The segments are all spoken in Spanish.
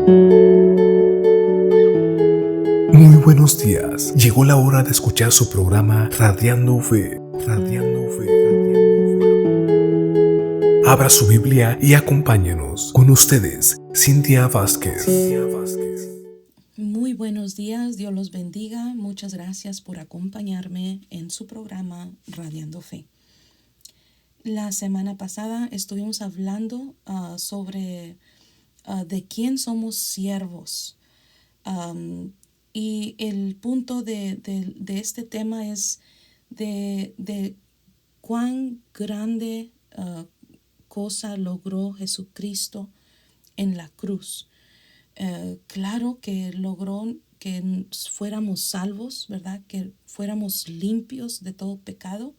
Muy buenos días. Llegó la hora de escuchar su programa Radiando Fe. Radiando Fe. Radiando Fe. Abra su Biblia y acompáñenos. Con ustedes, Cintia Vázquez. Muy buenos días, Dios los bendiga. Muchas gracias por acompañarme en su programa Radiando Fe. La semana pasada estuvimos hablando sobre de quién somos siervos. Y el punto de este tema es de cuán grande cosa logró Jesucristo en la cruz. Claro que logró que fuéramos salvos, ¿verdad? Que fuéramos limpios de todo pecado,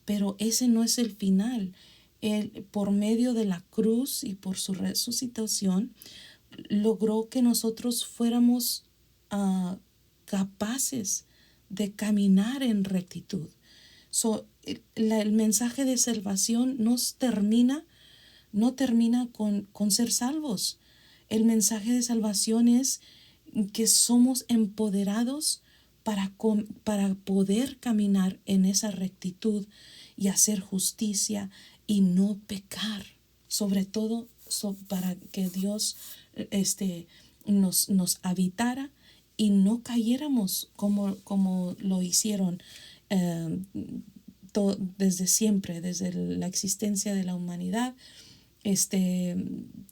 pero ese no es el final. Él, por medio de la cruz y por su resucitación, logró que nosotros fuéramos capaces de caminar en rectitud. El mensaje de salvación no termina con ser salvos. El mensaje de salvación es que somos empoderados para poder caminar en esa rectitud y hacer justicia y no pecar. Sobre todo para que Dios nos habitara y no cayéramos como lo hicieron desde siempre, desde la existencia de la humanidad.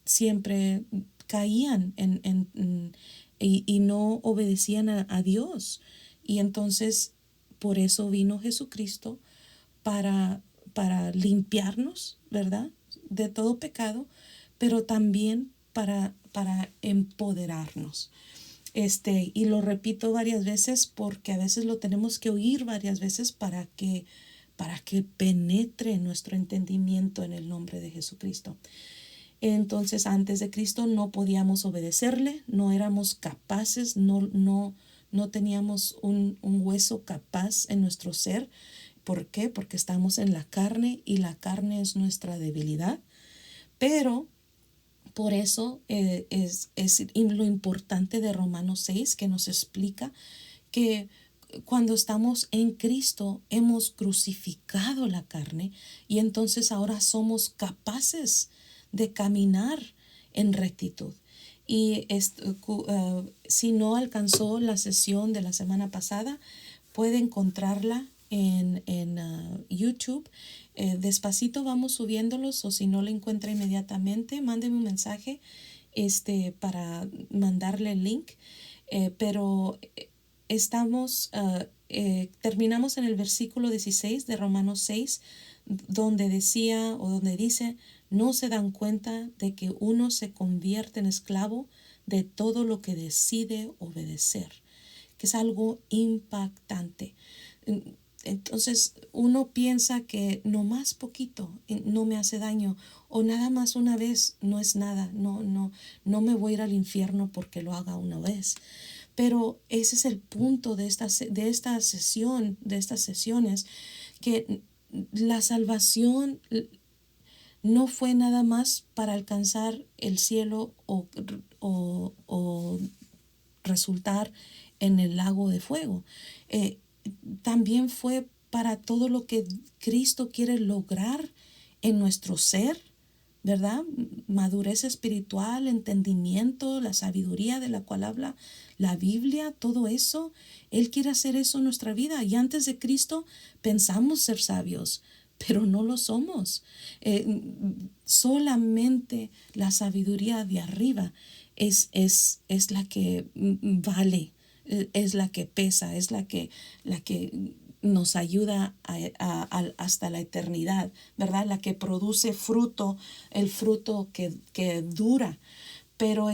Siempre caían y no obedecían a Dios. Y entonces por eso vino Jesucristo para limpiarnos, ¿verdad? De todo pecado, pero también para empoderarnos. Y lo repito varias veces porque a veces lo tenemos que oír varias veces para que penetre nuestro entendimiento en el nombre de Jesucristo. Entonces, antes de Cristo no podíamos obedecerle, no éramos capaces, no teníamos un hueso capaz en nuestro ser. ¿Por qué? Porque estamos en la carne y la carne es nuestra debilidad. Pero por eso es lo importante de Romanos 6, que nos explica que cuando estamos en Cristo hemos crucificado la carne y entonces ahora somos capaces de caminar en rectitud. Y si no alcanzó la sesión de la semana pasada, puede encontrarla en YouTube. Despacito vamos subiéndolos, o si no lo encuentra inmediatamente, mándeme un mensaje para mandarle el link. Pero terminamos en el versículo 16 de Romanos 6, donde dice: no se dan cuenta de que uno se convierte en esclavo de todo lo que decide obedecer, que es algo impactante. Entonces uno piensa que no más poquito no me hace daño, o nada más una vez no es nada, no me voy a ir al infierno porque lo haga una vez. Pero ese es el punto de estas sesiones, que la salvación no fue nada más para alcanzar el cielo o resultar en el lago de fuego. También fue para todo lo que Cristo quiere lograr en nuestro ser, ¿verdad? Madurez espiritual, entendimiento, la sabiduría de la cual habla la Biblia, todo eso. Él quiere hacer eso en nuestra vida. Y antes de Cristo pensamos ser sabios, pero no lo somos. Solamente la sabiduría de arriba es la que vale, es la que pesa, es la que nos ayuda hasta la eternidad, ¿verdad? La que produce fruto, el fruto que dura. Pero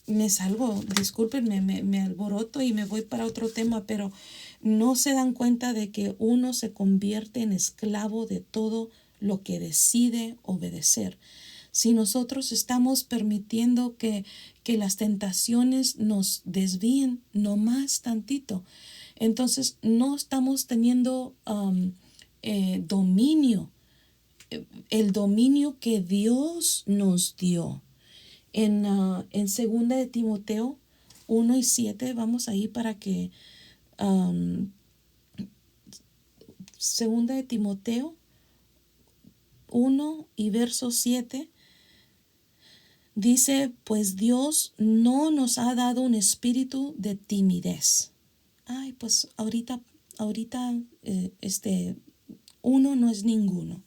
me salgo, discúlpenme, me alboroto y me voy para otro tema, pero no se dan cuenta de que uno se convierte en esclavo de todo lo que decide obedecer. Si nosotros estamos permitiendo que las tentaciones nos desvíen no más tantito, entonces no estamos teniendo dominio, el dominio que Dios nos dio. En 2 de Timoteo 1:7, vamos ahí para que 2 de Timoteo 1 y verso 7 dice, pues Dios no nos ha dado un espíritu de timidez. Ay, pues ahorita uno no es ninguno.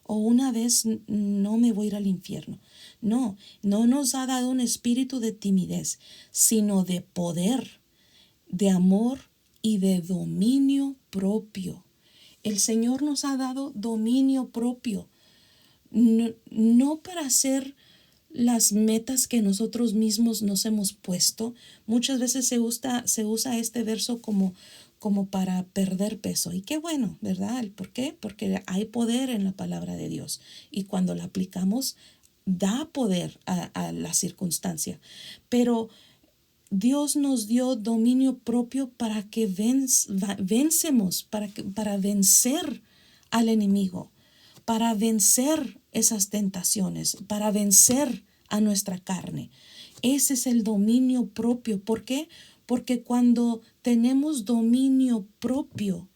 O una vez no me voy a ir al infierno. No, no nos ha dado un espíritu de timidez, sino de poder, de amor y de dominio propio. El Señor nos ha dado dominio propio, no para hacer las metas que nosotros mismos nos hemos puesto. Muchas veces se usa este verso como para perder peso. Y qué bueno, ¿verdad? ¿Por qué? Porque hay poder en la palabra de Dios. Y cuando la aplicamos, da poder a la circunstancia. Pero Dios nos dio dominio propio para que vencemos, para vencer al enemigo, para vencer esas tentaciones, para vencer a nuestra carne. Ese es el dominio propio. ¿Por qué? Porque cuando tenemos dominio propio,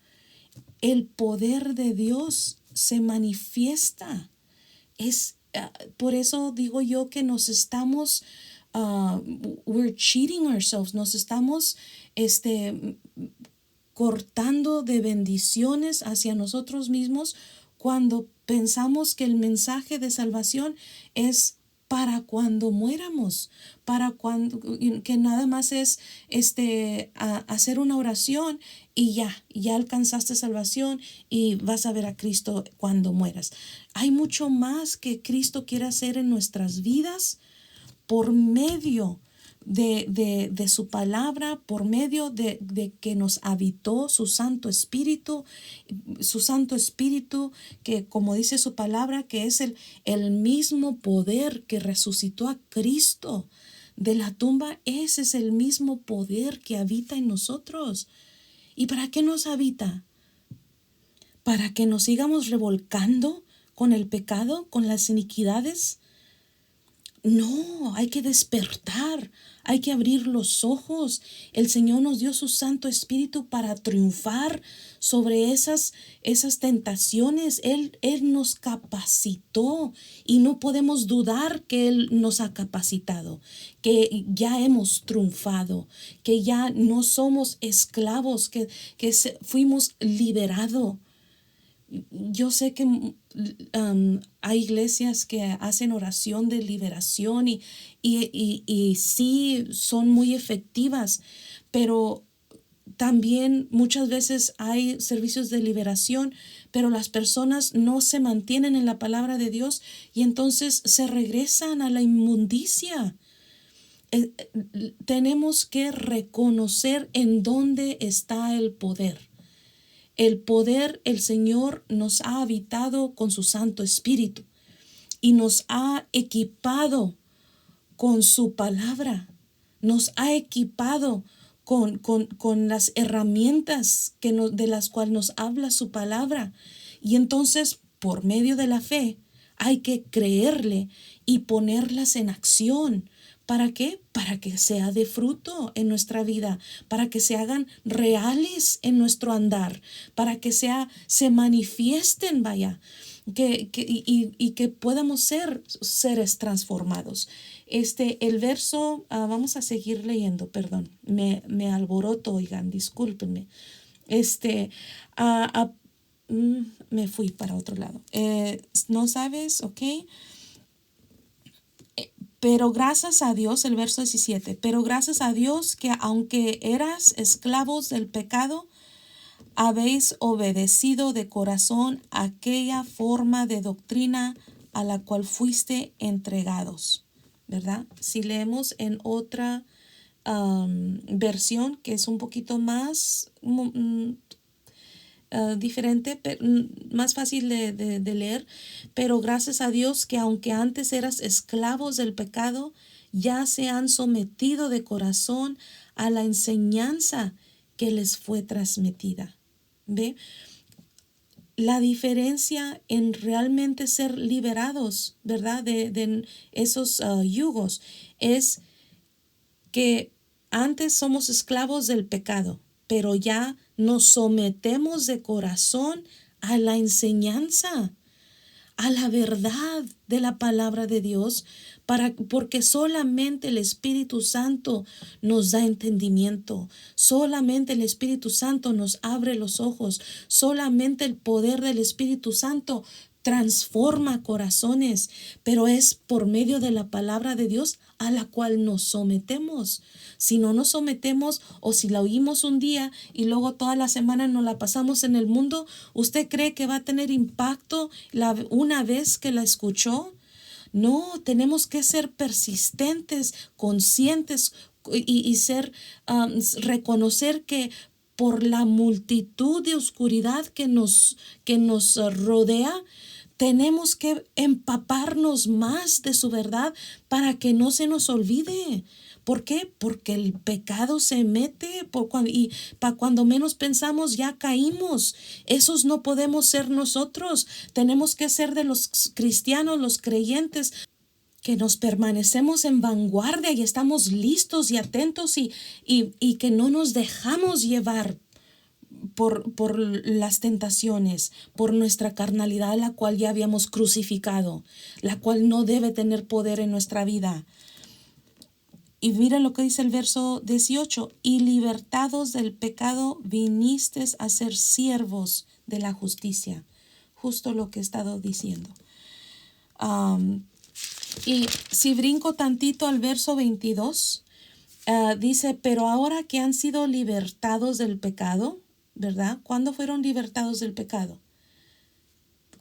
el poder de Dios se manifiesta. Por eso digo yo que nos estamos we're cheating ourselves, nos estamos cortando de bendiciones hacia nosotros mismos cuando pensamos que el mensaje de salvación es para cuando muéramos, para cuando, que nada más es hacer una oración y ya alcanzaste salvación y vas a ver a Cristo cuando mueras. Hay mucho más que Cristo quiere hacer en nuestras vidas por medio de su palabra, por medio de que nos habitó su Santo Espíritu, que como dice su palabra, que es el mismo poder que resucitó a Cristo de la tumba. Ese es el mismo poder que habita en nosotros. ¿Y para qué nos habita? ¿Para que nos sigamos revolcando con el pecado, con las iniquidades? No, hay que despertar, hay que abrir los ojos. El Señor nos dio su Santo Espíritu para triunfar sobre esas tentaciones. Él nos capacitó y no podemos dudar que Él nos ha capacitado, que ya hemos triunfado, que ya no somos esclavos, que fuimos liberados. Yo sé que hay iglesias que hacen oración de liberación y sí son muy efectivas, pero también muchas veces hay servicios de liberación, pero las personas no se mantienen en la palabra de Dios y entonces se regresan a la inmundicia. Tenemos que reconocer en dónde está el poder. El poder, el Señor nos ha habitado con su Santo Espíritu y nos ha equipado con su palabra, nos ha equipado con las herramientas de las cuales nos habla su palabra. Y entonces, por medio de la fe, hay que creerle y ponerlas en acción. ¿Para qué? Para que sea de fruto en nuestra vida, para que se hagan reales en nuestro andar, para que se manifiesten, y que podamos ser seres transformados. El verso, vamos a seguir leyendo, perdón, me alboroto, oigan, discúlpenme. Me fui para otro lado. ¿No sabes? Ok. Pero gracias a Dios, el verso 17, pero gracias a Dios que aunque eras esclavos del pecado, habéis obedecido de corazón aquella forma de doctrina a la cual fuiste entregados, ¿verdad? Si leemos en otra versión que es un poquito más diferente, más fácil de leer, pero gracias a Dios que aunque antes eras esclavos del pecado, ya se han sometido de corazón a la enseñanza que les fue transmitida. ¿Ve? la diferencia en realmente ser liberados, ¿verdad? De esos yugos es que antes somos esclavos del pecado, pero ya nos sometemos de corazón a la enseñanza, a la verdad de la palabra de Dios, porque solamente el Espíritu Santo nos da entendimiento, solamente el Espíritu Santo nos abre los ojos, solamente el poder del Espíritu Santo transforma corazones, pero es por medio de la palabra de Dios a la cual nos sometemos. Si no nos sometemos o si la oímos un día y luego toda la semana nos la pasamos en el mundo, ¿usted cree que va a tener impacto una vez que la escuchó? No, tenemos que ser persistentes, conscientes y reconocer que por la multitud de oscuridad que nos rodea, tenemos que empaparnos más de su verdad para que no se nos olvide. ¿Por qué? Porque el pecado se mete y para cuando menos pensamos ya caímos. Esos no podemos ser nosotros. Tenemos que ser de los cristianos, los creyentes, que nos permanecemos en vanguardia y estamos listos y atentos y que no nos dejamos llevar por las tentaciones, por nuestra carnalidad, la cual ya habíamos crucificado, la cual no debe tener poder en nuestra vida. Y mira lo que dice el verso 18, y libertados del pecado vinisteis a ser siervos de la justicia. Justo lo que he estado diciendo. Y si brinco tantito al verso 22, dice, pero ahora que han sido libertados del pecado, ¿verdad? ¿Cuándo fueron libertados del pecado?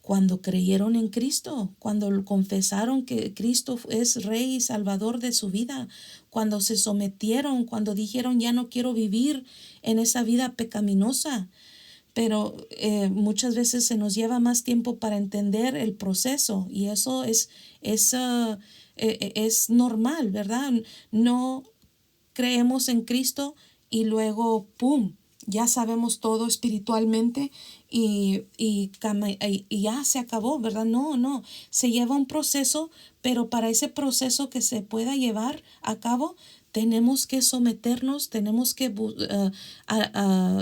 Cuando creyeron en Cristo, cuando confesaron que Cristo es Rey y Salvador de su vida, cuando se sometieron, cuando dijeron ya no quiero vivir en esa vida pecaminosa. Pero muchas veces se nos lleva más tiempo para entender el proceso y eso es normal, ¿verdad? No creemos en Cristo y luego, ¡pum!, ya sabemos todo espiritualmente y ya se acabó, ¿verdad? No, se lleva un proceso, pero para ese proceso que se pueda llevar a cabo, tenemos que someternos,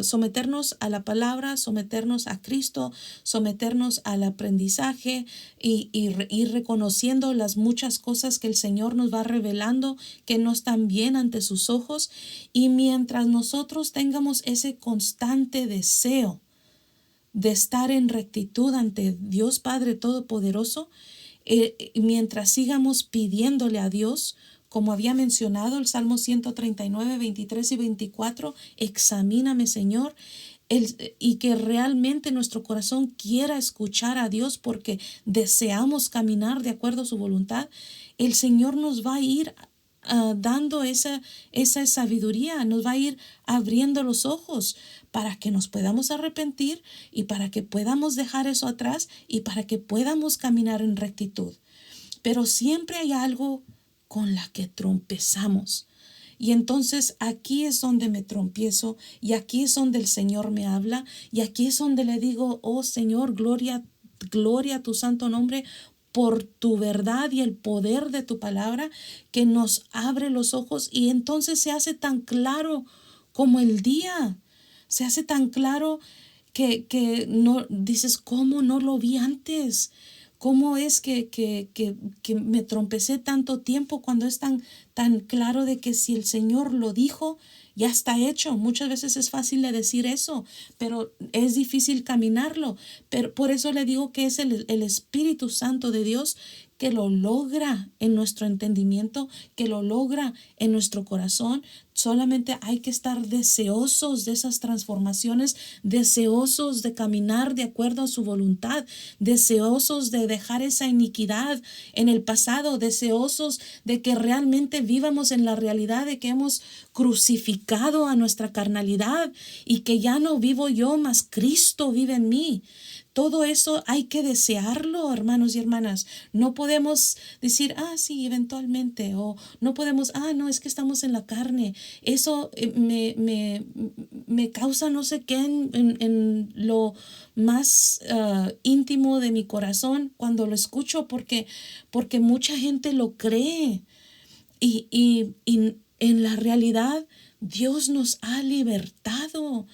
someternos a la palabra, someternos a Cristo, someternos al aprendizaje y ir reconociendo las muchas cosas que el Señor nos va revelando que no están bien ante sus ojos. Y mientras nosotros tengamos ese constante deseo de estar en rectitud ante Dios Padre Todopoderoso, mientras sigamos pidiéndole a Dios, como había mencionado el Salmo 139, 23 y 24, examíname, Señor, y que realmente nuestro corazón quiera escuchar a Dios porque deseamos caminar de acuerdo a su voluntad, el Señor nos va a ir dando esa sabiduría, nos va a ir abriendo los ojos para que nos podamos arrepentir y para que podamos dejar eso atrás y para que podamos caminar en rectitud. Pero siempre hay algo con la que trompezamos. Y entonces aquí es donde me trompiezo y aquí es donde el Señor me habla y aquí es donde le digo, oh Señor, gloria a tu santo nombre por tu verdad y el poder de tu palabra que nos abre los ojos y entonces se hace tan claro como el día. Se hace tan claro que no dices, ¿cómo no lo vi antes? ¿Cómo es que me trompecé tanto tiempo cuando es tan claro de que si el Señor lo dijo, ya está hecho? Muchas veces es fácil de decir eso, pero es difícil caminarlo. Pero por eso le digo que es el Espíritu Santo de Dios que lo logra en nuestro entendimiento, que lo logra en nuestro corazón. Solamente hay que estar deseosos de esas transformaciones, deseosos de caminar de acuerdo a su voluntad, deseosos de dejar esa iniquidad en el pasado, deseosos de que realmente vivamos en la realidad de que hemos crucificado a nuestra carnalidad y que ya no vivo yo, mas Cristo vive en mí. Todo eso hay que desearlo, hermanos y hermanas. No podemos decir, sí, eventualmente, o no podemos, no, es que estamos en la carne. Eso me causa no sé qué en lo más íntimo de mi corazón cuando lo escucho, porque mucha gente lo cree. Y en la realidad, Dios nos ha libertado.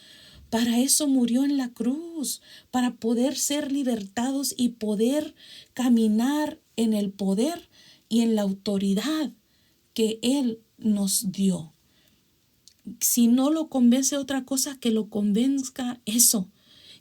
Para eso murió en la cruz, para poder ser libertados y poder caminar en el poder y en la autoridad que Él nos dio. Si no lo convence otra cosa, que lo convenzca eso.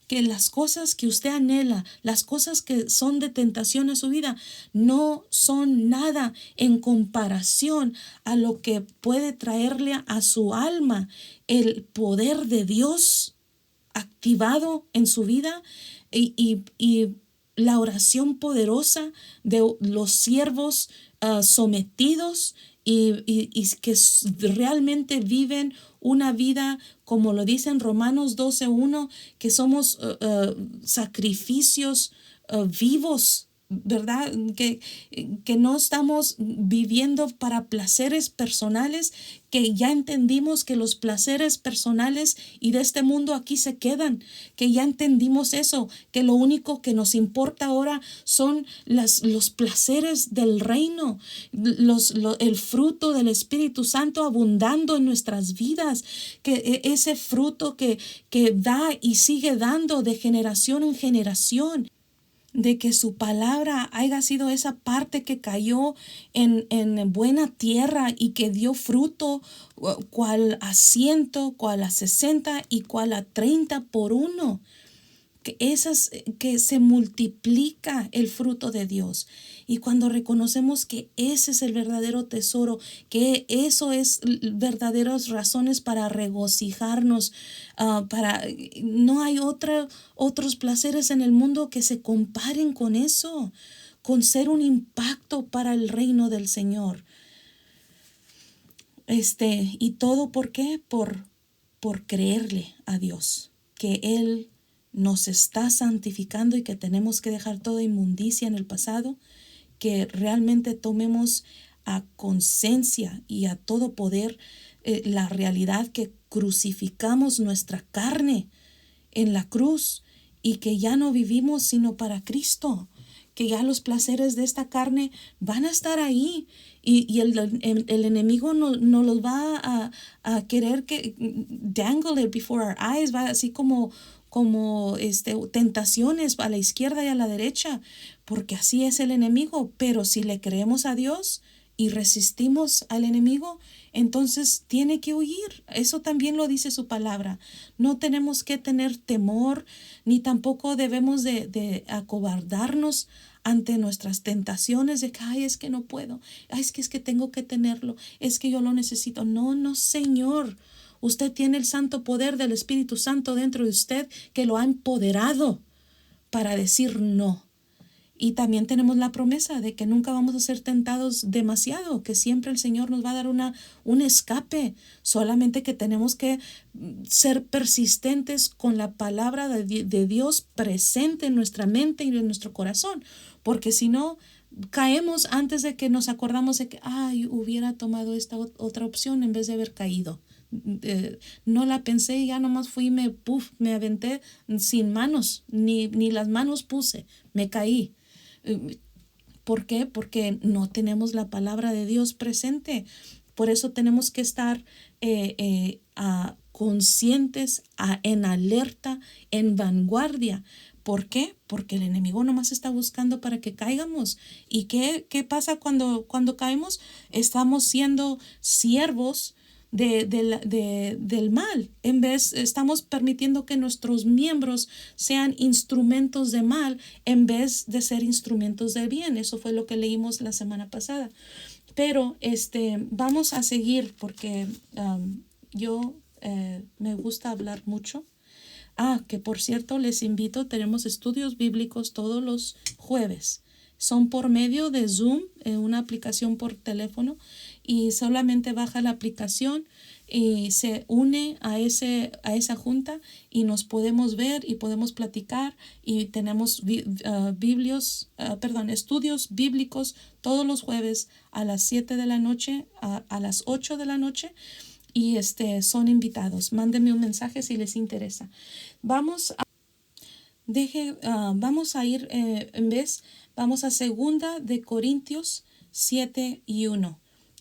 Que las cosas que usted anhela, las cosas que son de tentación a su vida, no son nada en comparación a lo que puede traerle a su alma el poder de Dios activado en su vida y la oración poderosa de los siervos sometidos y que realmente viven una vida, como lo dice en Romanos 12:1, que somos sacrificios vivos, ¿verdad? Que no estamos viviendo para placeres personales, que ya entendimos que los placeres personales y de este mundo aquí se quedan, que ya entendimos eso, que lo único que nos importa ahora son los placeres del reino, el fruto del Espíritu Santo abundando en nuestras vidas, que ese fruto que da y sigue dando de generación en generación, de que su palabra haya sido esa parte que cayó en buena tierra y que dio fruto, cual a 100, cual a 60 y cual a 30 por uno. Que se multiplica el fruto de Dios. Y cuando reconocemos que ese es el verdadero tesoro, que eso es verdaderas razones para regocijarnos, no hay otros placeres en el mundo que se comparen con eso, con ser un impacto para el reino del Señor. Y todo ¿por qué? Por creerle a Dios, que Él nos está santificando y que tenemos que dejar toda inmundicia en el pasado, que realmente tomemos a conciencia y a todo poder la realidad que crucificamos nuestra carne en la cruz y que ya no vivimos sino para Cristo, que ya los placeres de esta carne van a estar ahí y el enemigo no los va a querer que dangle it before our eyes, va así como tentaciones a la izquierda y a la derecha, porque así es el enemigo. Pero si le creemos a Dios y resistimos al enemigo, entonces tiene que huir. Eso también lo dice su palabra. No tenemos que tener temor, ni tampoco debemos de acobardarnos ante nuestras tentaciones de que, es que no puedo, es que tengo que tenerlo, es que yo lo necesito. No, Señor. Usted tiene el santo poder del Espíritu Santo dentro de usted que lo ha empoderado para decir no. Y también tenemos la promesa de que nunca vamos a ser tentados demasiado, que siempre el Señor nos va a dar un escape, solamente que tenemos que ser persistentes con la palabra de Dios presente en nuestra mente y en nuestro corazón, porque si no, caemos antes de que nos acordamos de que, hubiera tomado esta otra opción en vez de haber caído. No la pensé, ya nomás fui, me aventé sin manos, ni las manos puse, me caí. ¿Por qué? Porque no tenemos la palabra de Dios presente. Por eso tenemos que estar conscientes, en alerta, en vanguardia. ¿Por qué? Porque el enemigo nomás está buscando para que caigamos. ¿Y qué pasa cuando caemos? Estamos siendo siervos del mal. En vez, estamos permitiendo que nuestros miembros sean instrumentos de mal en vez de ser instrumentos de bien. Eso fue lo que leímos la semana pasada. Pero vamos a seguir porque yo me gusta hablar mucho. Que por cierto les invito, tenemos estudios bíblicos todos los jueves Son por medio de Zoom, una aplicación por teléfono, y solamente baja la aplicación y se une a esa junta y nos podemos ver y podemos platicar y tenemos estudios bíblicos todos los jueves a las 7 de la noche, a las 8 de la noche, y son invitados. Mándenme un mensaje si les interesa. Vamos a ir vamos a 2 Corintios 7:1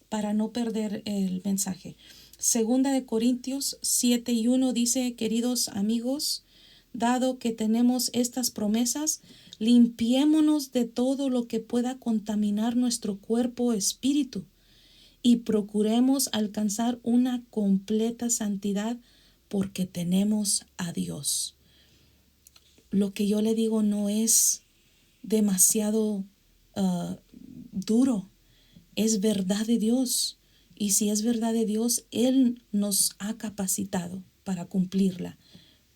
para no perder el mensaje. 2 Corintios 7:1 dice: queridos amigos, dado que tenemos estas promesas, limpiémonos de todo lo que pueda contaminar nuestro cuerpo o espíritu y procuremos alcanzar una completa santidad porque tenemos a Dios. Lo que yo le digo no es demasiado duro, es verdad de Dios. Y si es verdad de Dios, Él nos ha capacitado para cumplirla,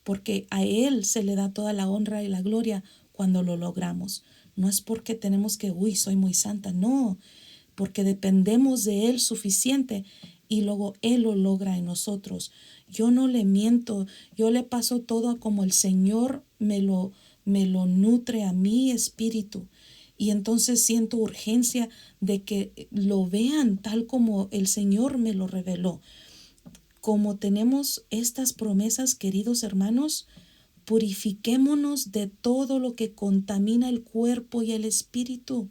porque a Él se le da toda la honra y la gloria cuando lo logramos. No es porque tenemos que, soy muy santa, no, porque dependemos de Él suficiente y luego Él lo logra en nosotros. Yo no le miento, yo le paso todo como el Señor me lo nutre a mi espíritu. Y entonces siento urgencia de que lo vean tal como el Señor me lo reveló. Como tenemos estas promesas, queridos hermanos, purifiquémonos de todo lo que contamina el cuerpo y el espíritu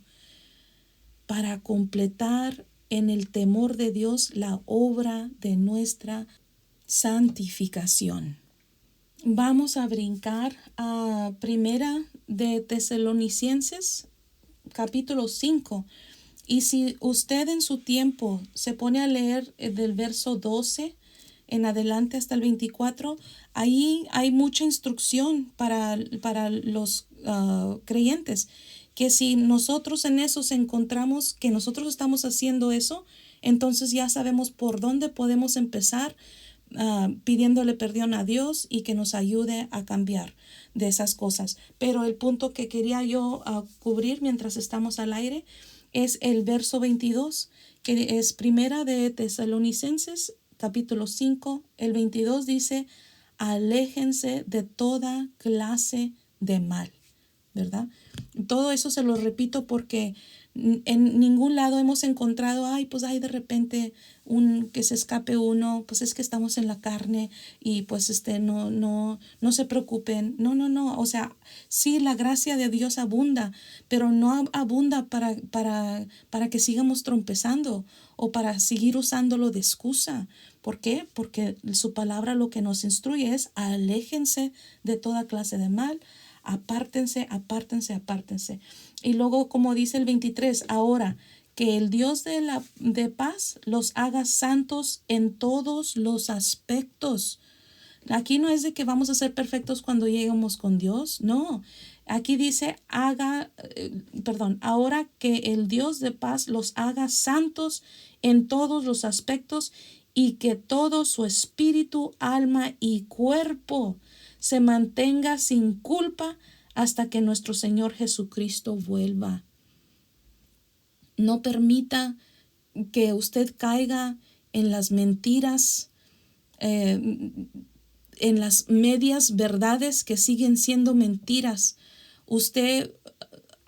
para completar en el temor de Dios la obra de nuestra santificación. Vamos a brincar a 1 Tesalonicenses capítulo 5. Y si usted en su tiempo se pone a leer del verso 12 en adelante hasta el 24, ahí hay mucha instrucción para los creyentes, que si nosotros en eso encontramos que nosotros estamos haciendo eso, entonces ya sabemos por dónde podemos empezar pidiéndole perdón a Dios y que nos ayude a cambiar de esas cosas. Pero el punto que quería yo cubrir mientras estamos al aire es el verso 22, que es 1 Tesalonicenses capítulo 5. El 22 dice: aléjense de toda clase de mal, ¿verdad? Todo eso se lo repito porque en ningún lado hemos encontrado, de repente que se escape uno, pues es que estamos en la carne y pues no se preocupen. No, o sea, sí, la gracia de Dios abunda, pero no abunda para que sigamos trompezando o para seguir usándolo de excusa. ¿Por qué? Porque su palabra lo que nos instruye es: aléjense de toda clase de mal, apártense. Y luego, como dice el 23, ahora que el Dios de paz los haga santos en todos los aspectos. Aquí no es de que vamos a ser perfectos cuando lleguemos con Dios, no. Aquí dice ahora que el Dios de paz los haga santos en todos los aspectos y que todo su espíritu, alma y cuerpo se mantenga sin culpa hasta que nuestro Señor Jesucristo vuelva. No permita que usted caiga en las mentiras, en las medias verdades que siguen siendo mentiras. Usted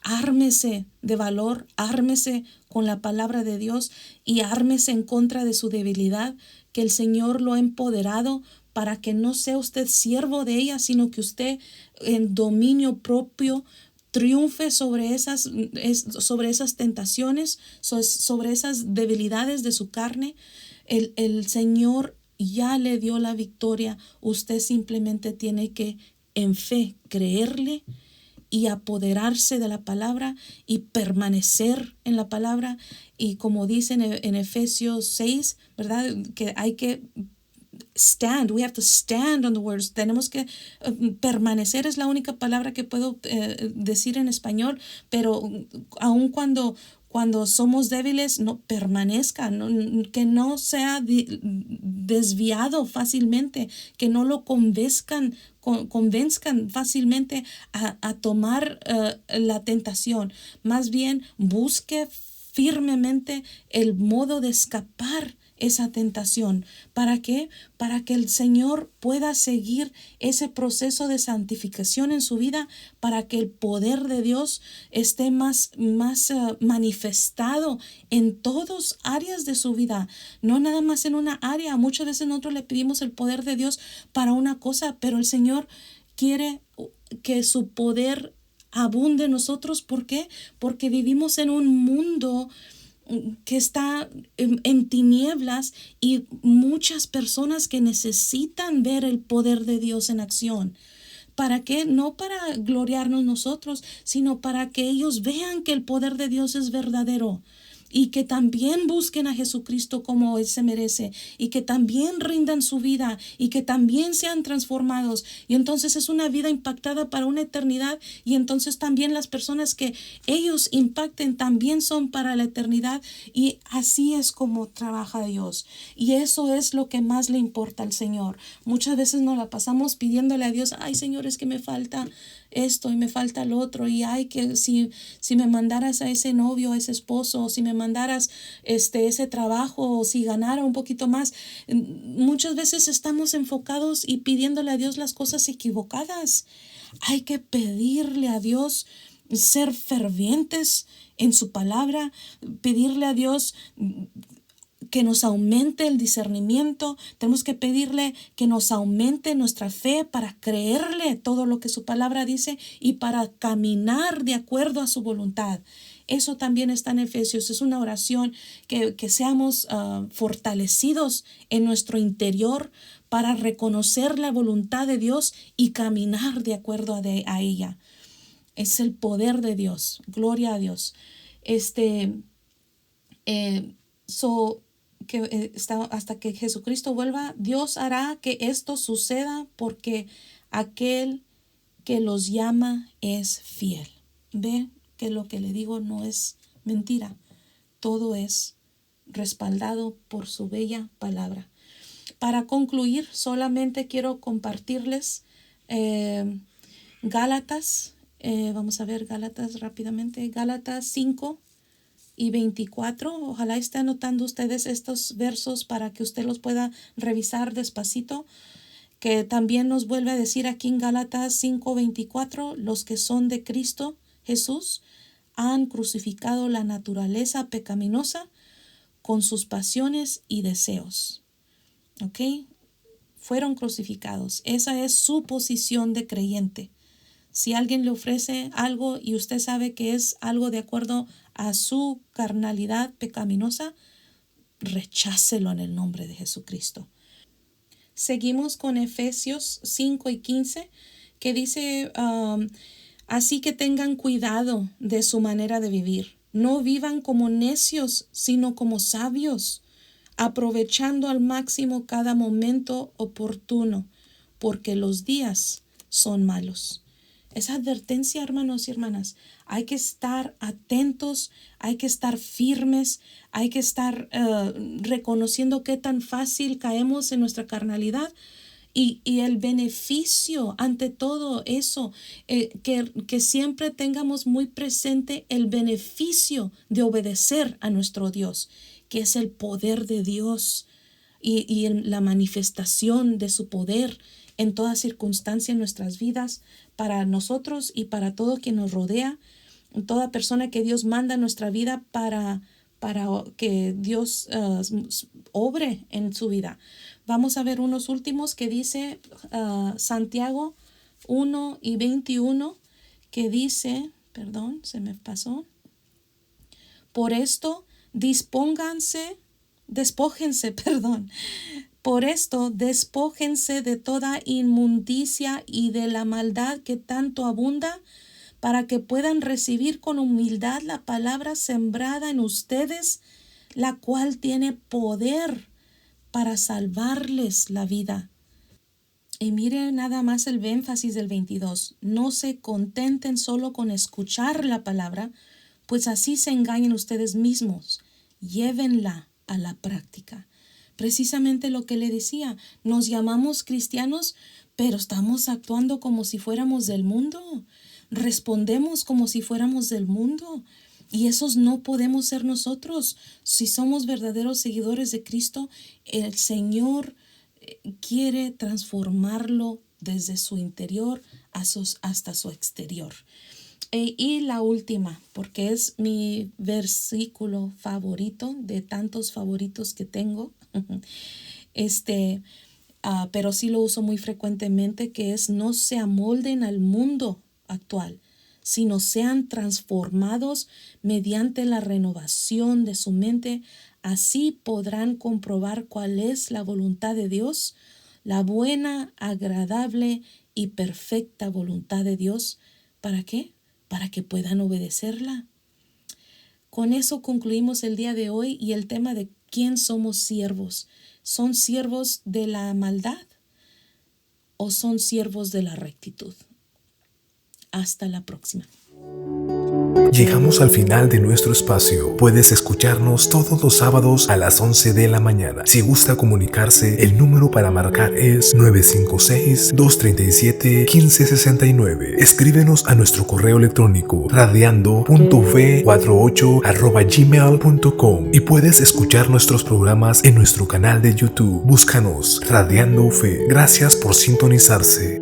ármese de valor, ármese con la palabra de Dios y ármese en contra de su debilidad, que el Señor lo ha empoderado para que no sea usted siervo de ella, sino que usted en dominio propio triunfe sobre esas tentaciones, sobre esas debilidades de su carne. El Señor ya le dio la victoria. Usted simplemente tiene que en fe creerle y apoderarse de la palabra y permanecer en la palabra. Y como dice en Efesios 6, ¿verdad? Que hay que stand, we have to stand on the words. Tenemos que permanecer, es la única palabra que puedo decir en español, pero aun cuando somos débiles, no permanezca, que no sea desviado fácilmente, que no lo convenzcan convenzcan fácilmente a tomar la tentación. Más bien busque firmemente el modo de escapar esa tentación. ¿Para qué? Para que el Señor pueda seguir ese proceso de santificación en su vida, para que el poder de Dios esté más manifestado en todas áreas de su vida, no nada más en una área. Muchas veces nosotros le pedimos el poder de Dios para una cosa, pero el Señor quiere que su poder abunde en nosotros. ¿Por qué? Porque vivimos en un mundo que está en tinieblas, y muchas personas que necesitan ver el poder de Dios en acción. ¿Para qué? No para gloriarnos nosotros, sino para que ellos vean que el poder de Dios es verdadero, y que también busquen a Jesucristo como Él se merece, y que también rindan su vida, y que también sean transformados. Y entonces es una vida impactada para una eternidad, y entonces también las personas que ellos impacten también son para la eternidad. Y así es como trabaja Dios, y eso es lo que más le importa al Señor. Muchas veces nos la pasamos pidiéndole a Dios: ay, Señor, es que me falta esto y me falta lo otro, y ay, que si me mandaras a ese novio, a ese esposo, o si me mandaras ese trabajo, o si ganara un poquito más. Muchas veces estamos enfocados y pidiéndole a Dios las cosas equivocadas. Hay que pedirle a Dios, ser fervientes en su palabra, pedirle a Dios que nos aumente el discernimiento. Tenemos que pedirle que nos aumente nuestra fe para creerle todo lo que su palabra dice y para caminar de acuerdo a su voluntad. Eso también está en Efesios. Es una oración que seamos fortalecidos en nuestro interior para reconocer la voluntad de Dios y caminar de acuerdo a ella. Es el poder de Dios. Gloria a Dios. Hasta que Jesucristo vuelva, Dios hará que esto suceda, porque aquel que los llama es fiel. Ve que lo que le digo no es mentira. Todo es respaldado por su bella palabra. Para concluir, solamente quiero compartirles Gálatas. Vamos a ver Gálatas rápidamente. Gálatas 5:24. Ojalá esté anotando ustedes estos versos para que usted los pueda revisar despacito, que también nos vuelve a decir aquí en Gálatas 5:24: los que son de Cristo Jesús han crucificado la naturaleza pecaminosa con sus pasiones y deseos. ¿Ok? Fueron crucificados. Esa es su posición de creyente. Si alguien le ofrece algo y usted sabe que es algo de acuerdo a su carnalidad pecaminosa, rechácelo en el nombre de Jesucristo. Seguimos con Efesios 5:15, que dice: así que tengan cuidado de su manera de vivir. No vivan como necios, sino como sabios, aprovechando al máximo cada momento oportuno, porque los días son malos. Esa advertencia, hermanos y hermanas, hay que estar atentos, hay que estar firmes, hay que estar reconociendo qué tan fácil caemos en nuestra carnalidad, y el beneficio ante todo eso, que siempre tengamos muy presente el beneficio de obedecer a nuestro Dios, que es el poder de Dios y la manifestación de su poder en toda circunstancia en nuestras vidas, para nosotros y para todo quien nos rodea, toda persona que Dios manda en nuestra vida para que Dios obre en su vida. Vamos a ver unos últimos que dice Santiago 1:21, que dice, por esto despójense de toda inmundicia y de la maldad que tanto abunda, para que puedan recibir con humildad la palabra sembrada en ustedes, la cual tiene poder para salvarles la vida. Y mire nada más el énfasis del 22. No se contenten solo con escuchar la palabra, pues así se engañan ustedes mismos. Llévenla a la práctica. precisamente lo que le decía, nos llamamos cristianos, pero estamos actuando como si fuéramos del mundo, respondemos como si fuéramos del mundo. Y esos no podemos ser nosotros. Si somos verdaderos seguidores de Cristo, el Señor quiere transformarlo desde su interior hasta su exterior. Y la última, porque es mi versículo favorito de tantos favoritos que tengo, pero sí lo uso muy frecuentemente, que es: no se amolden al mundo actual, sino sean transformados mediante la renovación de su mente. Así podrán comprobar cuál es la voluntad de Dios, la buena, agradable y perfecta voluntad de Dios. ¿Para qué? Para que puedan obedecerla. Con eso concluimos el día de hoy y el tema de quién somos siervos. ¿Son siervos de la maldad o son siervos de la rectitud? Hasta la próxima. Llegamos al final de nuestro espacio. Puedes escucharnos todos los sábados a las 11 de la mañana. Si gusta comunicarse, el número para marcar es 956-237-1569. Escríbenos a nuestro correo electrónico radiando.v48@gmail.com y puedes escuchar nuestros programas en nuestro canal de YouTube. Búscanos Radiando Fe. Gracias por sintonizarse.